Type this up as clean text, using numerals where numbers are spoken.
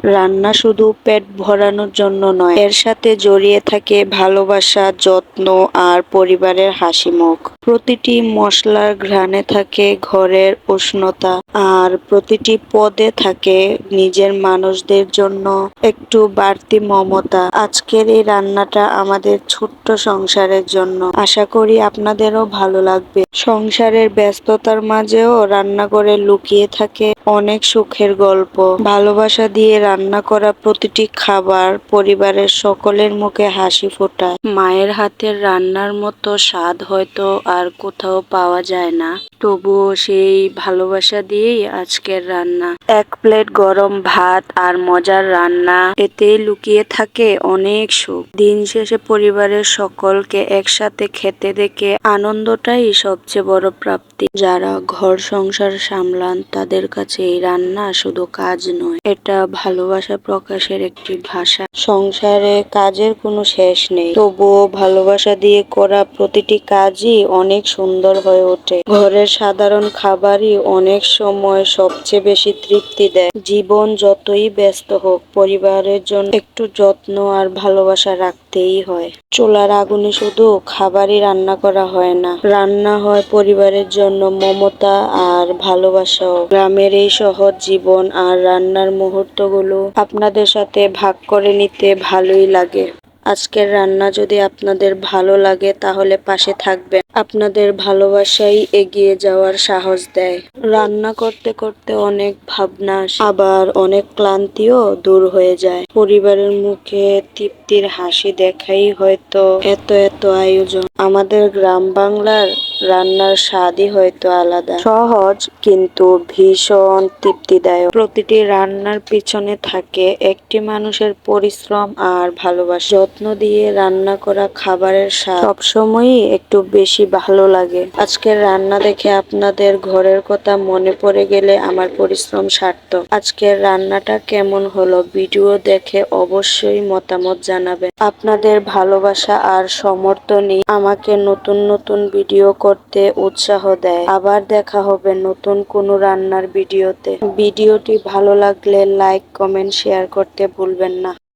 রান্না শুধু পেট ভরানোর জন্য নয়, এর সাথে জড়িয়ে থাকে ভালোবাসা, যত্ন আর পরিবারের হাসিমুখ। প্রতিটি মশলার ঘ্রাণে থাকে ঘরের উষ্ণতা, আর প্রতিটি পদে থাকে নিজের মানুষদের জন্য একটু বাড়তি মমতা। আজকের এই রান্নাটা আমাদের ছোট্ট সংসারের জন্য। আশা করি আপনাদেরও ভালো লাগবে। সংসারের ব্যস্ততার মাঝেও রান্নাঘরে লুকিয়ে থাকে অনেক সুখের গল্প। ভালোবাসা দিয়ে রান্না করা প্রতিটি খাবার পরিবারের সকলের মুখে হাসি ফোটায়। মায়ের হাতের রান্নার মতো স্বাদ হয়তো আর কোথাও পাওয়া যায় না, তবুও সেই ভালোবাসা দিয়েই আজকের রান্না। এক প্লেট গরম ভাত আর মজার রান্না, এতেই লুকিয়ে থাকে অনেক সুখ। দিন শেষে পরিবারের সকলকে একসাথে খেতে দেখে আনন্দটাই সবচেয়ে বড় প্রাপ্তি। যারা ঘর সংসার সামলান তাদের কাছে এই রান্না শুধু কাজ নয়, এটা ভালোবাসা প্রকাশের একটি ভাষা। সংসারে কাজের কোনো শেষ নেই, তবুও ভালোবাসা দিয়ে করা প্রতিটি কাজই অনেক সুন্দর হয়ে ওঠে। ঘরের সাধারণ খাবারই অনেক সময় সবচেয়ে বেশি তৃপ্তি দেয়। জীবন যতই ব্যস্ত হোক, পরিবারের জন্য একটু যত্ন আর ভালোবাসা রাখতেই হয়। চুলার আগুনে শুধু খাবারই রান্না করা হয় না, রান্না হয় পরিবারের জন্য মমতা আর ভালোবাসাও। গ্রামের এই সহজ জীবন আর রান্নার মুহূর্তগুলো আপনাদের সাথে ভাগ করে নিতে ভালোই লাগে। আজকের রান্না যদি আপনাদের ভালো লাগে তাহলে পাশে থাকবেন। আপনাদের ভালোবাসাই এগিয়ে যাওয়ার সাহস দেয়। রান্না করতে করতে অনেক ভাবনা আসে, আবার অনেক ক্লান্তিও দূর হয়ে যায়। পরিবারের মুখে তৃপ্তির হাসি দেখাই হয়তো এত এত আয়োজন। আমাদের গ্রাম বাংলার রান্নার স্বাদই হয়তো আলাদা, সহজ কিন্তু ভীষণ তৃপ্তিদায়ক। প্রতিটি রান্নার পিছনে থাকে একটি মানুষের পরিশ্রম আর ভালোবাসা। যত্ন দিয়ে রান্না করা খাবারের স্বাদ সবসময়ই একটু বেশি ভালো লাগে। আজকের রান্না দেখে আপনাদের ঘরের কথা মনে পড়ে গেলে আমার পরিশ্রম সার্থক। আজকের রান্নাটা কেমন হলো ভিডিও দেখে অবশ্যই মতামত জানাবেন। আপনাদের ভালোবাসা আর সমর্থনই আমাকে নতুন নতুন ভিডিও করতে উৎসাহ দেয়। আবার দেখা হবে নতুন কোনো রান্নার ভিডিওতে। ভিডিওটি ভালো লাগলে লাইক, কমেন্ট, শেয়ার করতে ভুলবেন না।